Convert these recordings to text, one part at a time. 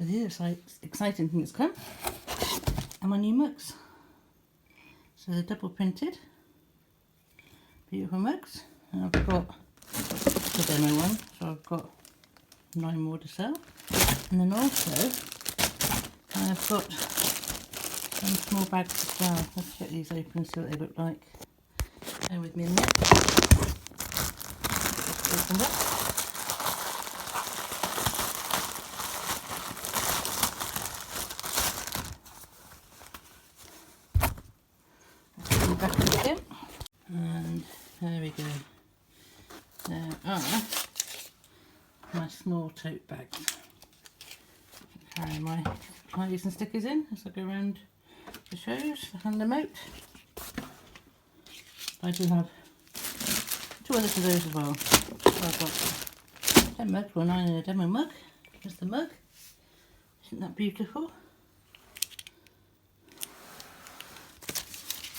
The other exciting thing that's come are my new mugs. So they're double printed, beautiful mugs. And I've got the demo one, so I've got 9 more to sell. And then also I've got some small bags as well. Let's get these open and see what they look like. Bear with me a minute. Just open up. Back up again, and there we go. There are my small tote bags. Carry my cards and stickers in as I go around the shows, hand them out. I do have 2 others of those as well. So I've got 10 mugs, well 9 in a demo mug. There's the mug. Isn't that beautiful?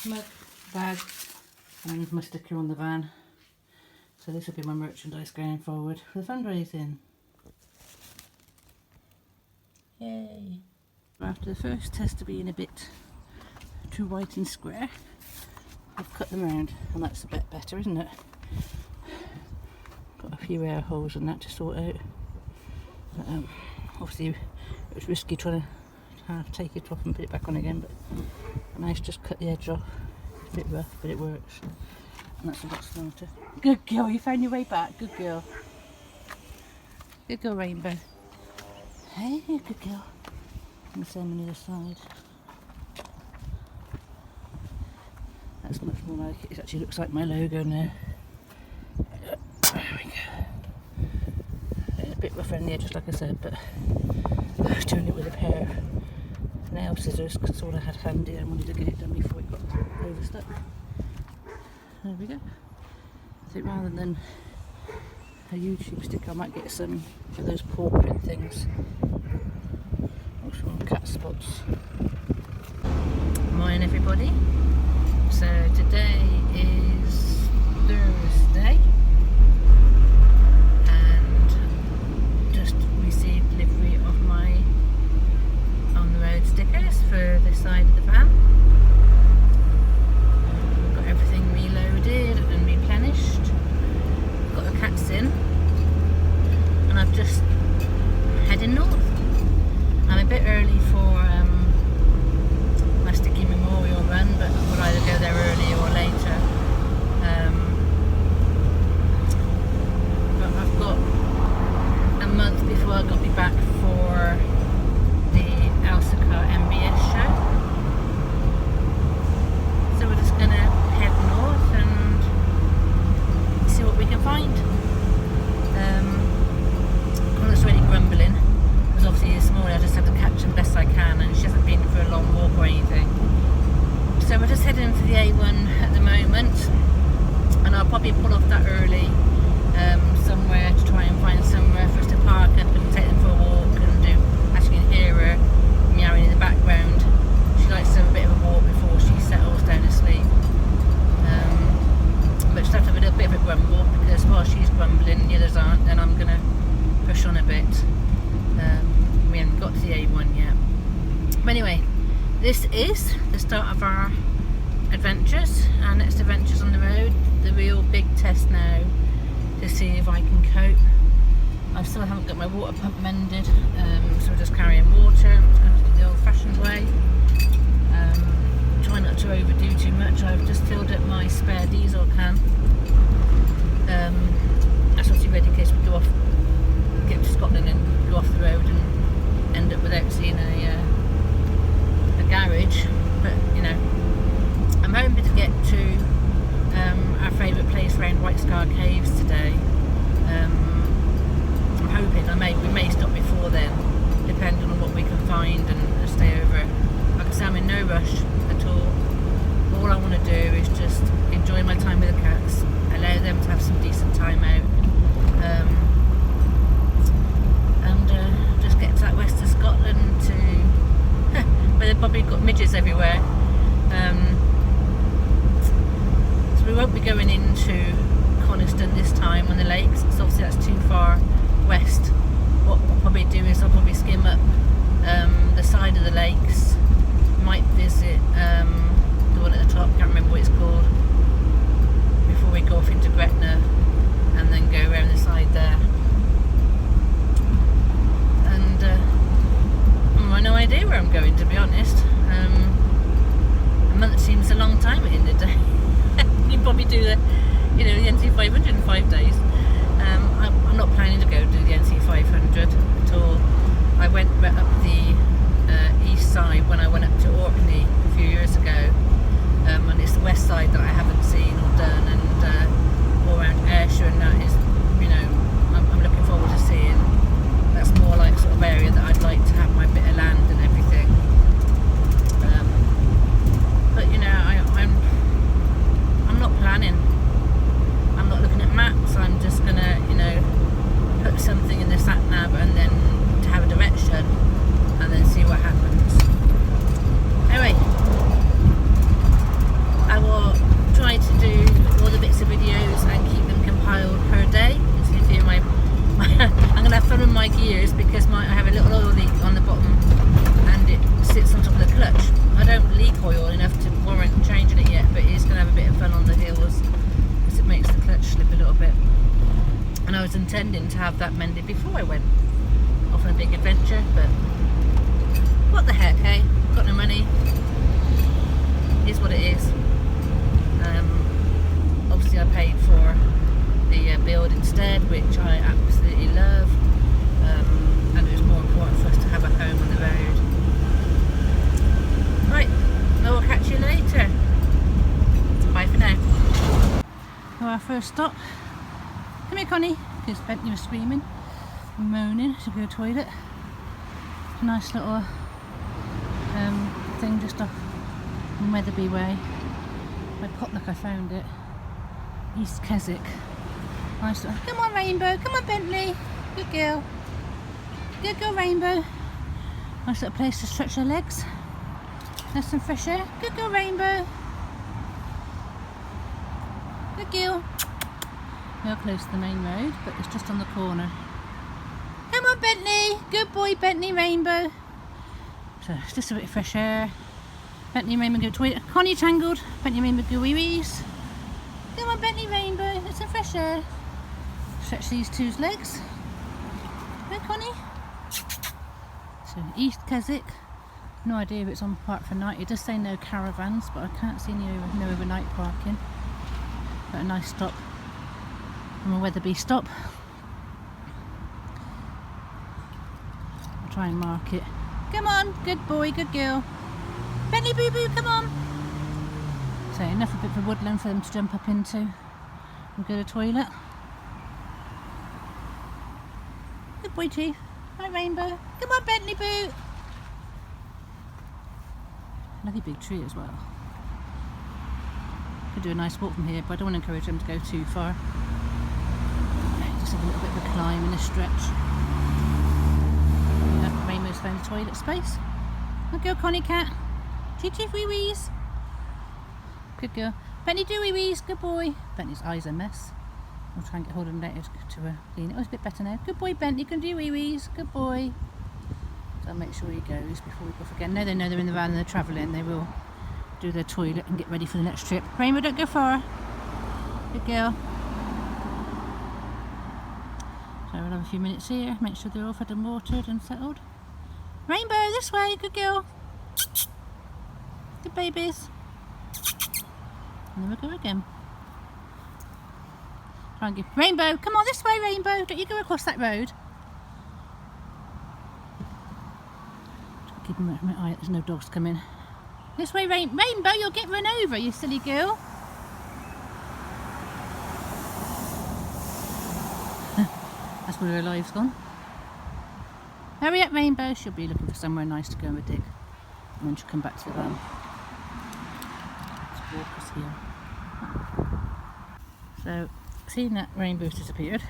Mug, bag, and my sticker on the van. So this will be my merchandise going forward for the fundraising. Yay! After the first test of being a bit too white and square, I've cut them round, and that's a bit better, isn't it? Got a few air holes and that to sort out. But, obviously it was risky trying to take it off and put it back on again, but I managed to just cut the edge off. It's a bit rough, but it works, and that's a lot smarter. Good girl, you found your way back. Good girl. Good girl, Rainbow. Hey, good girl. And the same on the other side. That's much more like it. It actually looks like my logo now. There we go. A bit rough around the edges, like I said, but I was doing it with a pair of nail scissors because that's all I had handy. I wanted to get it done before it got overstuck. There we go. I think rather than a YouTube stick, I might get some of those paw print things. Also on cat spots. Morning everybody. So today is Thursday and just received delivery of my on the road stickers for this side of the van. Got everything reloaded and replenished. Got the cats in and I'm just heading north. I'm a bit early for my sticky memorial run, but we'll either go there early or later. But I've got a month before I got to be back for the Elsica MBS show. So we're just going to head north and see what we can find. Connor's already grumbling because obviously this morning I just had to catch him best I can, and she hasn't been for a long walk or anything. So we're just heading for the A1 at the moment, and I'll probably pull off that early somewhere to try and find somewhere for us to park up and take them for a walk and do. As you can hear her meowing in the background, she likes to have a bit of a walk before she settles down to sleep. But she'll have to have a little bit of a grumble, because while she's grumbling and the others aren't, then I'm going to push on a bit. We haven't got to the A1 yet. But anyway, this is the start of our adventures, our next adventures on the road. The real big test now to see if I can cope. I still haven't got my water pump mended, so we're just carrying water the old fashioned way. Try not to overdo too much. I've just filled up my spare diesel can. That's obviously ready in case we go off, get to Scotland and go off the road and end up without seeing a garage. But you know, I'm hoping to get to our favourite place around White Scar Caves today. I'm hoping we may stop before then, depending on what we can find, and stay over. Like I say, I'm in no rush at all. All I want to do is just enjoy my time with the cats, allow them to have some decent time out, and just get to that west of Scotland to where they've probably got midges everywhere. So we won't be going into Coniston this time on the lakes, so obviously that's too far west. What we'll probably do is I'll probably skim up side of the lakes. Might visit the one at the top, can't remember what it's called, before we go off into Gretna and then go around the side there. And I've no idea where I'm going, to be honest. A month seems a long time at the end of the day. You can probably do the NC 500 in 5 days. I'm not planning to go do the NC 500 at all. I went up the east side when I went up to Orkney a few years ago, and it's the west side that I haven't seen or done, and all around Ayrshire, and that is, I'm looking forward to seeing. That's more like sort of area that I'd like to have my bit of land and everything. But I'm not planning. I'm not looking at maps. I'm just gonna, put something in the sat nav and then to have a direction, and then see what happens. Anyway, I will try to do all the bits of videos and keep them compiled per day. I'm gonna have fun with my gears because I have a little oil leak on the bottom and it sits on top of the clutch. I don't leak oil enough to warrant changing it yet, but it's gonna have a bit of fun on the hills because it makes the clutch slip a little bit. And I was intending to have that mended before I went off on a big adventure, but what the heck, hey? Got no money. It is what it is. Obviously I paid for the build instead, which I absolutely love, and it was more important for us to have a home on the road. Right, I will catch you later. Bye for now. So our first stop. Come here, Connie, because Bentley was screaming and moaning to go to the toilet. A nice little thing just off Weatherby Way. By Potluck I found it. East Keswick. Nice little, come on Rainbow, come on Bentley. Good girl. Good girl Rainbow. Nice little place to stretch her legs. There's some fresh air. Good girl Rainbow. Good girl. We're close to the main road, but it's just on the corner. Come on Bentley. Good boy Bentley Rainbow. So it's just a bit of fresh air. Bentley Rainbow go to toilet. Connie tangled. Bentley Rainbow go wee-wees. Come on Bentley Rainbow. There's some fresh air. Stretch these two's legs. Right, Connie? So East Keswick. No idea if it's on park for night. It does say no caravans, but I can't see no overnight parking. But a nice stop from a Weatherby stop. I'll try and mark it. Come on, good boy, good girl. Bentley Boo Boo, come on. So enough a bit of woodland for them to jump up into and go to the toilet. Good boy Chief. Right Rainbow. Come on Bentley Boo. Lovely big tree as well. Could do a nice walk from here, but I don't want to encourage them to go too far. Just have a little bit of a climb and a stretch. Yeah, Rainbow's found a toilet space. Good girl Connie cat. Chief wee wees. Good girl. Bentley do wee wees. Good boy. Bentley's eyes are a mess. I'll try and get hold of him later to clean it. Oh, it's a bit better now. Good boy Bentley. Can do wee wees. Good boy. So I'll make sure he goes before we go off again. Now they know they're in the van and they're travelling. They will do their toilet and get ready for the next trip. Rainbow, don't go far. Good girl. So we'll have a few minutes here. Make sure they're all fed and watered and settled. Rainbow, this way. Good girl. Good babies. And then we'll go again. Try and give Rainbow, come on this way Rainbow. Don't you go across that road. Keep my eye, there's no dogs coming. This way Rainbow, you'll get run over, you silly girl. That's where her life's gone. Hurry up Rainbow, she'll be looking for somewhere nice to go and dig. And then she'll come back to the van. Let's walk us here. So, seeing that Rainbow's disappeared,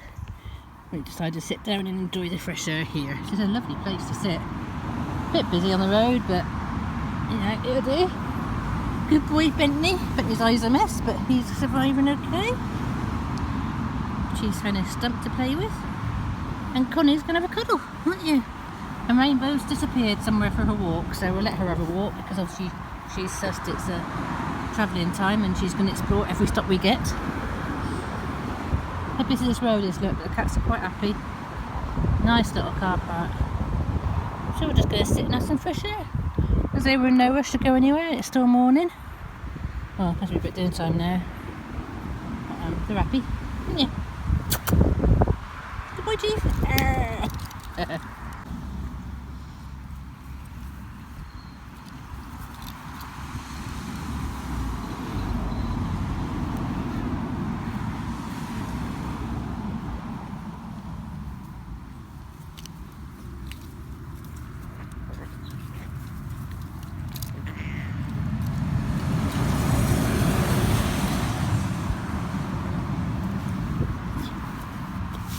we decided to sit down and enjoy the fresh air here. It's a lovely place to sit. A bit busy on the road, but you know, it'll do. Good boy Bentley. Bentley's eyes are a mess, but he's surviving okay. She's found a stump to play with. And Connie's going to have a cuddle, aren't you? And Rainbow's disappeared somewhere for her walk, so we'll let her have a walk because obviously she's sussed it's travelling time and she's going to explore every stop we get. How busy this road is, look, the cats are quite happy. Nice little car park. So we're just going to sit and have some fresh air. As they were in no rush to go anywhere, it's still morning. Well, must be a bit dinner time now. They're happy. Yeah. Good boy, Chief.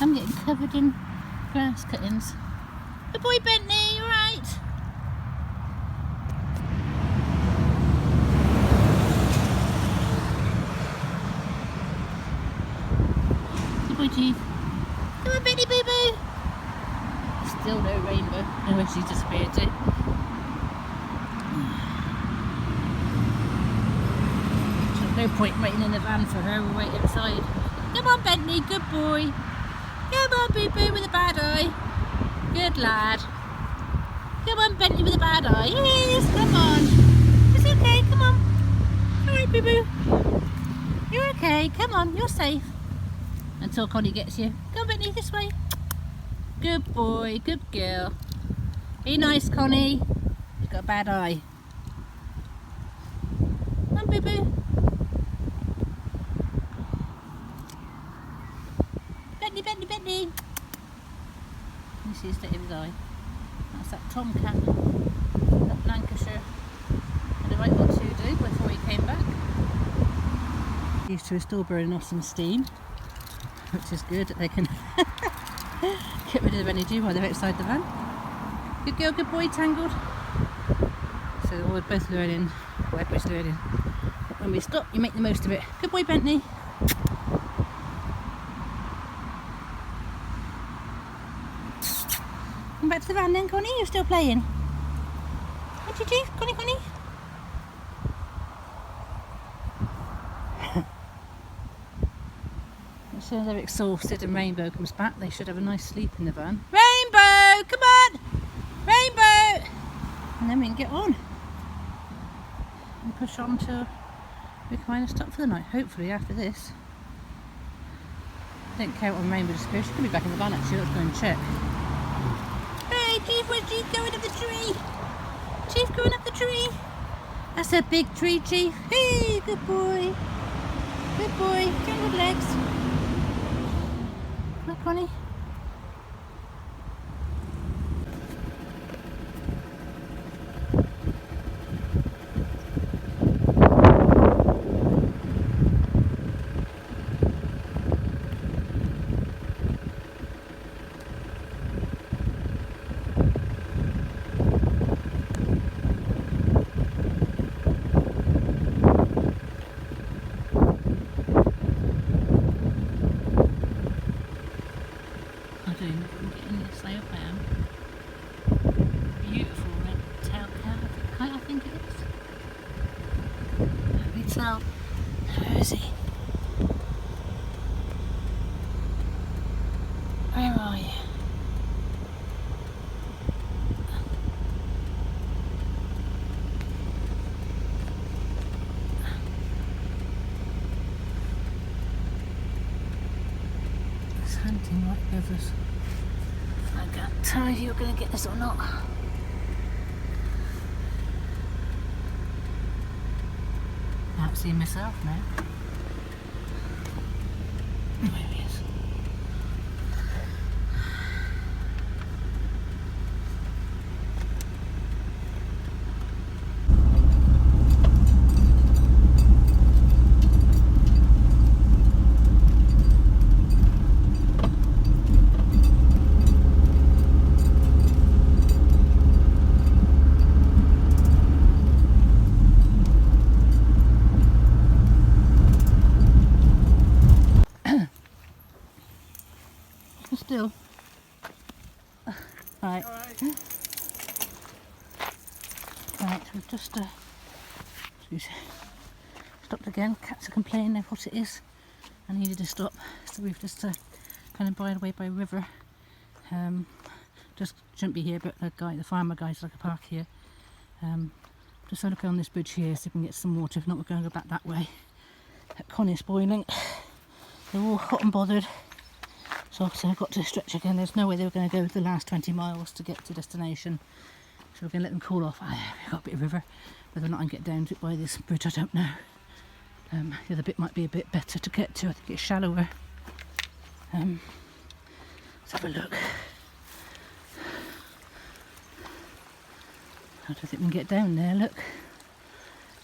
I'm getting covered in grass cuttings. Good boy, Bentley, you alright? Good boy, Chief. Come on, Bentley, boo boo. Still no Rainbow. Oh, where she's disappeared to. There's no point waiting in the van for her, we'll wait outside. Come on, Bentley, good boy. Come on, boo boo with a bad eye. Good lad. Come on, Bentley with a bad eye. Yes, come on. It's okay, come on. Alright, boo boo. You're okay, come on, you're safe. Until Connie gets you. Come on, Bentley, this way. Good boy, good girl. Be nice, Connie. You've got a bad eye. Come on, boo boo. Bentley, Bentley, Bentley. You see the state of his eye. That's that tomcat up Lancashire. Had the right what to do before he came back. Used to still burning off some steam, which is good. They can get rid of any dew while they're outside the van. Good girl, good boy, Tangled. So we're both learning, or everybody's learning. When we stop, you make the most of it. Good boy, Bentley. Come back to the van then, Connie. You're still playing. What did you do, Connie, Connie? As soon as they're exhausted and Rainbow comes back, they should have a nice sleep in the van. Rainbow, come on! Rainbow! And then we can get on. And push on till we kind of stop for the night, hopefully after this. Don't count on Rainbow disappear. She could be back in the van actually. Let's go and check. Hey, Chief, where's Chief going up the tree? Chief going up the tree. That's a big tree, Chief. Hey, good boy. Good boy. Get with legs. Come on, Connie. Beautiful red tail kite, I think it is. Let me tell. Where is he? Where are you? It's hunting right over us. I can't tell if you're going to get this or not. I can't see myself now. There he is. Still. Right. Right, we've just stopped again. Cats are complaining of what it is. I needed to stop, so we've just kind of by the way by river. Just shouldn't be here, but the farmer guy's like a park here. Just looking on this bridge here, see if we can get some water. If not, we're going to go back that way. Connie's boiling. They're all hot and bothered. So obviously I've got to stretch again. There's no way they were going to go the last 20 miles to get to destination. So we're going to let them cool off. We've got a bit of river. Whether or not I can get down to it by this bridge, I don't know. The other bit might be a bit better to get to. I think it's shallower. Let's have a look. I don't think we can get down there, look.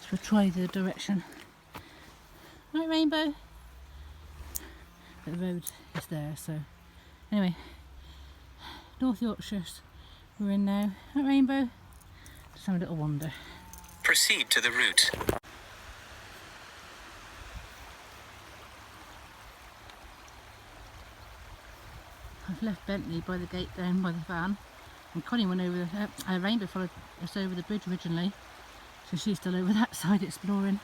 So we'll try the direction. Right, Rainbow? But the road is there, so... Anyway, North Yorkshire's we're in now. Right, Rainbow? Just have a little wander. Proceed to the route. I've left Bentley by the gate down by the van. And Connie went over, Rainbow followed us over the bridge originally, so she's still over that side exploring.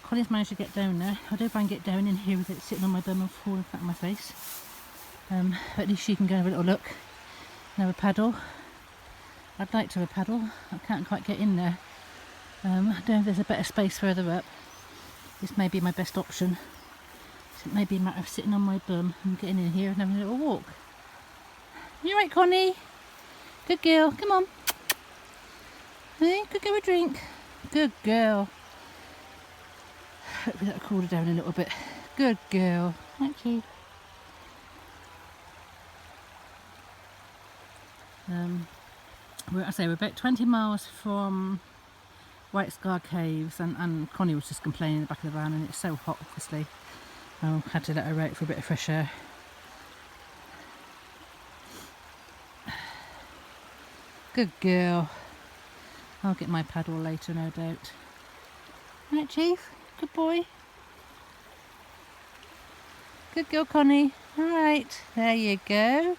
Connie's managed to get down there. I don't know if I can get down in here with it sitting on my bum and falling flat on my face. But at least she can go have a little look and have a paddle. I'd like to have a paddle. I can't quite get in there. I don't know if there's a better space further up. This may be my best option. So it may be a matter of sitting on my bum and getting in here and having a little walk. You right, Connie? Good girl, come on. Hey, could go a drink. Good girl. Hopefully that'll cool her down a little bit. Good girl. Thank you. We're about 20 miles from White Scar Caves, and Connie was just complaining in the back of the van, and it's so hot, obviously. I had to let her out for a bit of fresh air. Good girl. I'll get my paddle later, no doubt. Right, Chief? Good boy. Good girl, Connie. Alright, there you go.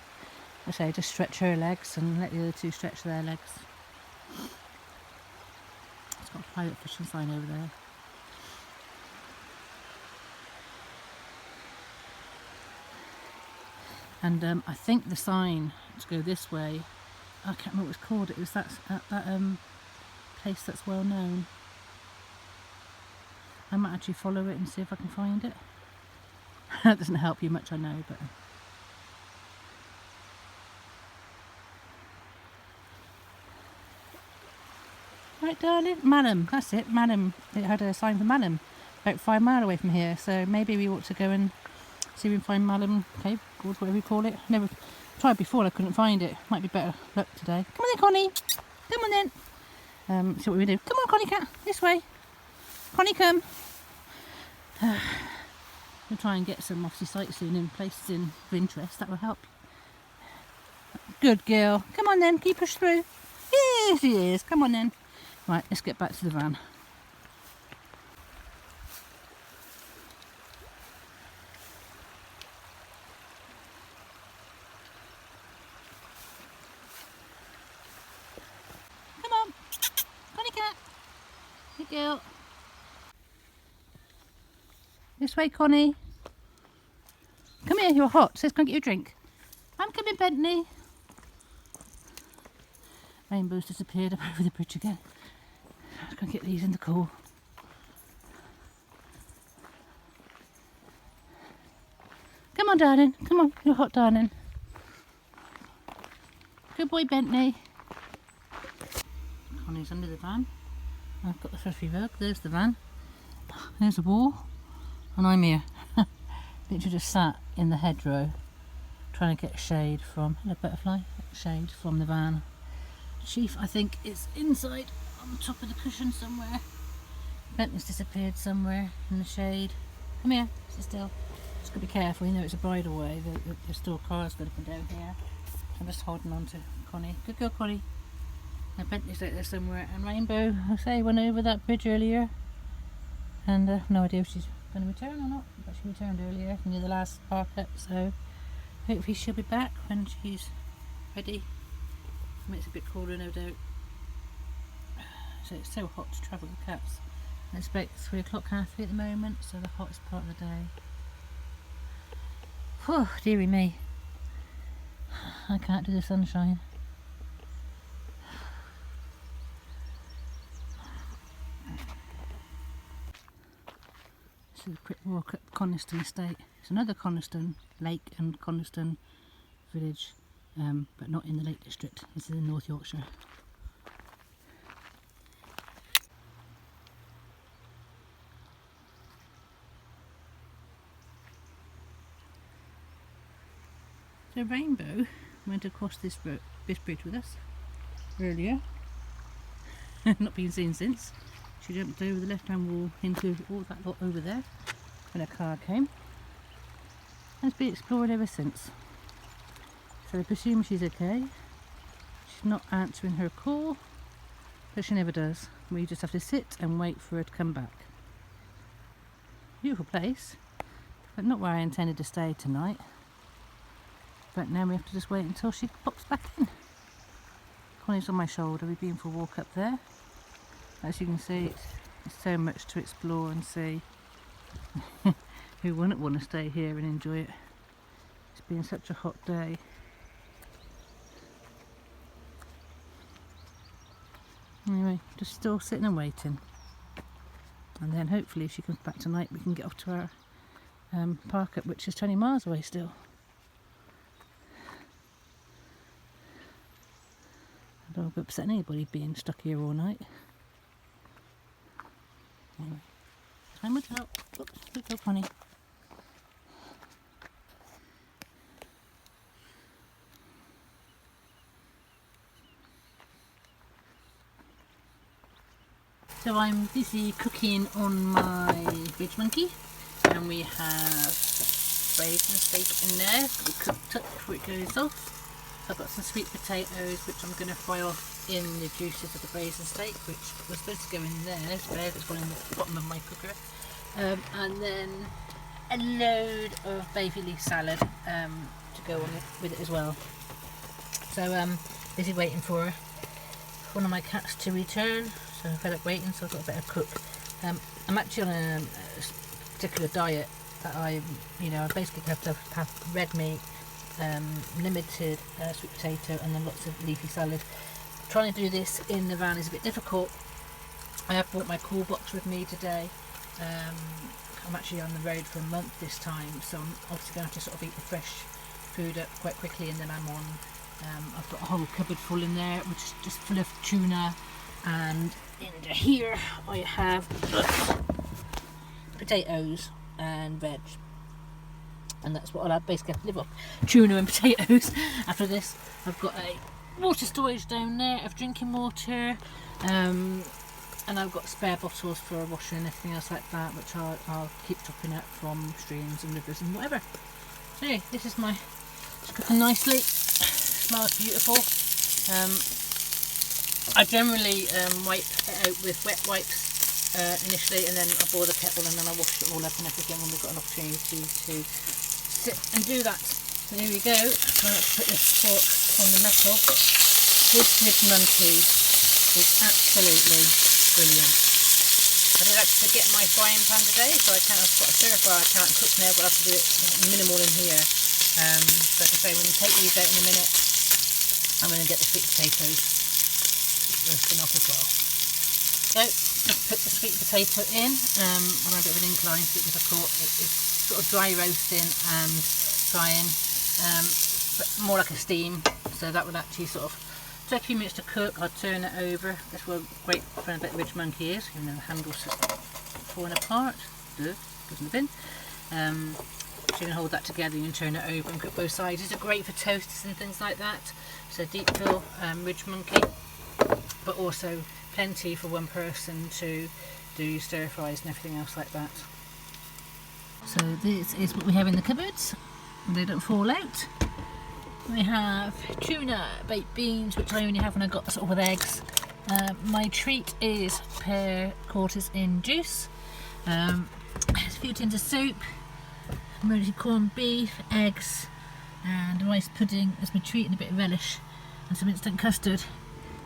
I say, just stretch her legs and let the other two stretch their legs. It's got a private fishing sign over there. And I think the sign to go this way, I can't remember what it's called. It was that place that's well known. I might actually follow it and see if I can find it. That doesn't help you much, I know, but... Right, darling? Malham, that's it, Malham. It had a sign for Malham, about 5 miles away from here, so maybe we ought to go and see if we can find Malham Cave, or whatever you call it. Never tried before, I couldn't find it. Might be better luck today. Come on then, Connie. Come on then. See what we do. Come on, Connie cat. This way. Connie, come. We'll try and get some obviously sightseeing in places of interest. That will help. Good girl. Come on then. Can you push through? Yes, she is. Come on then. Right, let's get back to the van. Come on. Connie cat. Good girl. This way, Connie. Come here, you're hot. Says, come get you a drink. I'm coming, Bentley. Rainbow's disappeared up over the bridge again. I'm going to get these in the cool. Come on, darling. Come on, you're hot, darling. Good boy, Bentley. Connie's under the van. I've got the fluffy rug. There's the van. There's the wall. And I'm here. Literally just sat in the hedgerow trying to get shade from, hello butterfly, shade from the van. Chief, I think, is inside on top of the cushion somewhere. Bentley's disappeared somewhere in the shade. Come here, sit still. Just got to be careful, you know it's a bridleway. There's still cars going up and down here. I'm just holding on to Connie. Good girl, Connie. Now Bentley's out there somewhere, and Rainbow, I say, went over that bridge earlier. And no idea if she's going to return or not, but she returned earlier near the last park up, so hopefully she'll be back when she's ready. It's a bit cooler, no doubt. So it's so hot to travel with cats. And it's about 3 o'clock, half 3 at the moment, so the hottest part of the day. Oh, dearie me. I can't do the sunshine. This is a quick walk up Coniston Estate. It's another Coniston Lake and Coniston village, but not in the Lake District. This is in North Yorkshire. So Rainbow went across this bridge with us earlier. Not been seen since. She jumped over the left-hand wall into all that lot over there when a car came, and has been exploring ever since. So I presume she's okay. She's not answering her call, but she never does. We just have to sit and wait for her to come back. Beautiful place, but not where I intended to stay tonight. But now we have to just wait until she pops back in. Connie's on my shoulder. We've been for a walk up there. As you can see, it's so much to explore and see. Who wouldn't want to stay here and enjoy it? It's been such a hot day. Anyway, just still sitting and waiting. And then hopefully if she comes back tonight, we can get off to our park up, which is 20 miles away still. I don't want to upset anybody being stuck here all night. Anyway, time will tell. Oops, look how funny. So I'm busy cooking on my ridge monkey, and we have braised steak in there. It's got to be cooked up before it goes off. I've got some sweet potatoes which I'm going to fry off in the juices of the braised steak, which was supposed to go in there. It's gone in the bottom of my cooker. And then a load of baby leaf salad to go on with it as well. So busy waiting for one of my cats to return. So I fed up waiting, so I thought I'd better cook. I'm actually on a particular diet that I basically have to have red meat, limited sweet potato, and then lots of leafy salad. Trying to do this in the van is a bit difficult. I have brought my cool box with me today. I'm actually on the road for a month this time, so I'm obviously going to have to sort of eat the fresh food up quite quickly, and then I'm on. I've got a whole cupboard full in there, which is just full of tuna, and in here I have potatoes and veg. And that's what I'll basically have to live off, tuna and potatoes. After this, I've got a water storage down there of drinking water, and I've got spare bottles for washing and everything else like that, which I'll keep topping up from streams and rivers and whatever. So anyway, this is it's cooking nicely. Smells beautiful. I generally wipe it out with wet wipes initially, and then I boil the kettle, and then I wash it all up and everything when we've got an opportunity to sit and do that. So here we go. So let's put this fork on the metal. This ridge monkey is absolutely brilliant. I did actually forget my frying pan today, so I can't have got a stir fry. I can't cook now, but I have to do it minimal in here. But to say, when we take these out in a minute, I'm going to get the sweet potatoes roasting off as well. So just put the sweet potato in. I'm on a bit of an incline because I thought it's sort of dry roasting and frying, but more like a steam. So that would actually sort of take a few minutes to cook. I'll turn it over. That's what a great friend about ridge monkey is. Even though the handle's just falling apart. Goes in the bin. So you can hold that together, you can turn it over and cook both sides. These are great for toasts and things like that. So deep fill ridge monkey, but also plenty for one person to do stir fries and everything else like that. So this is what we have in the cupboards. They don't fall out. We have tuna, baked beans, which I only have when I got sort of with eggs. My treat is pear quarters in juice. A few tins of soup, roasted corned beef, eggs, and rice pudding as my treat, and a bit of relish, and some instant custard.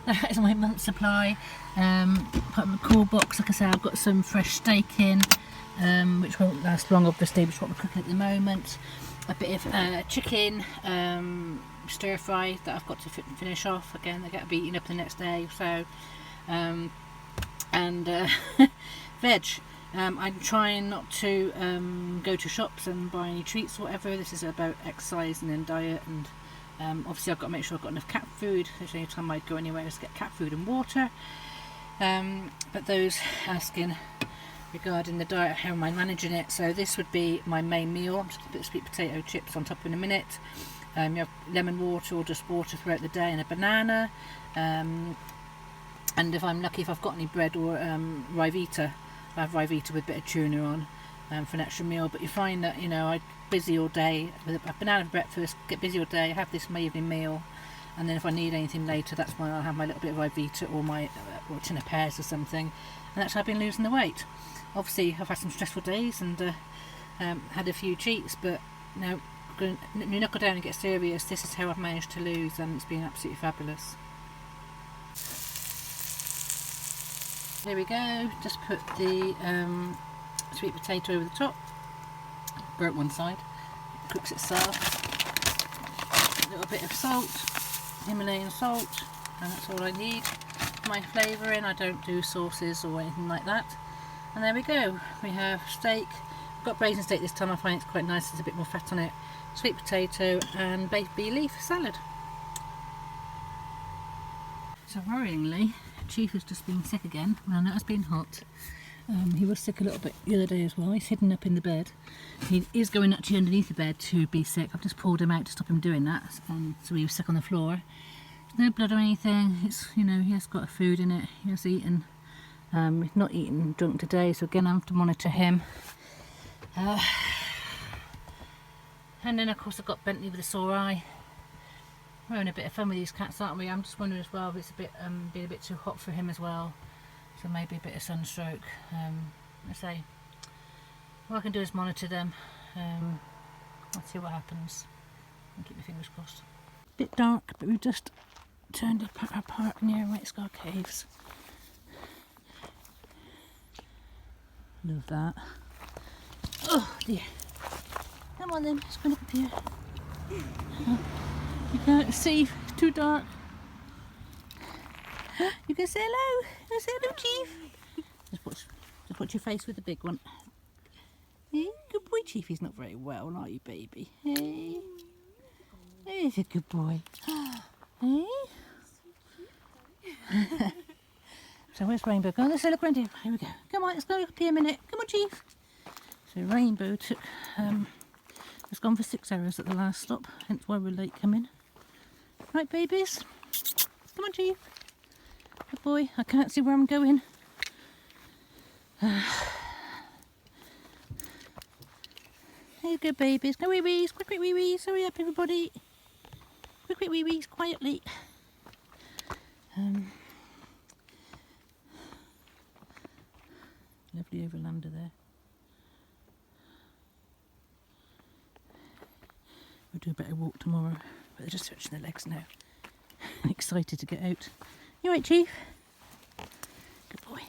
That is my month's supply. Put in the cool box. Like I say, I've got some fresh steak in, which won't last long, obviously, which is what we're cooking at the moment. A bit of chicken stir fry that I've got to finish off. Again, they get to be eaten up the next day or so. And veg. I'm trying not to go to shops and buy any treats or whatever. This is about exercising and diet, and obviously I've got to make sure I've got enough cat food. There's any time I go anywhere, just get cat food and water. But those asking regarding the diet, how am I managing it? So this would be my main meal. I'm just going to put sweet potato chips on top in a minute. You have lemon water or just water throughout the day, and a banana. And if I'm lucky, if I've got any bread or Rivita, I have Rivita with a bit of tuna on for an extra meal. But you find that, you know, I'm busy all day with a banana for breakfast, get busy all day, have this my evening meal, and then if I need anything later, that's when I'll have my little bit of Rivita or my or tin of pears or something. And that's how I've been losing the weight. Obviously, I've had some stressful days and had a few cheats, but no, when you knuckle down and get serious, this is how I've managed to lose, and it's been absolutely fabulous. There we go, just put the sweet potato over the top, broke one side, it cooks itself, a little bit of salt, Himalayan salt, and that's all I need for my flavouring. I don't do sauces or anything like that. And there we go, we have steak. I've got braised steak this time, I find it's quite nice, there's a bit more fat on it, sweet potato and baby leaf salad. So worryingly, Chief has just been sick again. Well, now it's been hot. He was sick a little bit the other day as well. He's hidden up in the bed. He is going actually underneath the bed to be sick. I've just pulled him out to stop him doing that. So he was sick on the floor. There's no blood or anything. It's, you know, he has got food in it. He has eaten. He's not eaten drunk today, so again I have to monitor him. And then of course I've got Bentley with a sore eye. We're having a bit of fun with these cats, aren't we? I'm just wondering as well if it's a bit being a bit too hot for him as well, so maybe a bit of sunstroke. Let's say what I can do is monitor them. Let's see what happens and keep my fingers crossed. Bit dark, but we've just turned up at our park near White Scar Caves. Love that. Oh dear. Come on then, let's go up here. You can't see, it's too dark. You can say hello. You can say hello, Chief. Just watch your face with the big one. Hey, good boy, Chief. He's not very well, are you, baby? Hey, he's a good boy. Hey. So where's Rainbow? Go on, let's look around here. Here we go. Come on, let's go up here a minute. Come on, Chief. So Rainbow took has gone for 6 hours at the last stop, hence why we're late coming. Right, babies? Come on, Chief. Good boy. I can't see where I'm going. There you go, babies. Go wee-wees. Quick, quick wee-wees. Hurry up, everybody. Quick, quick wee-wees. Quietly. Lovely overlander there. We'll do a better walk tomorrow, but they're just stretching their legs now. Excited to get out. You right, Chief? Good boy.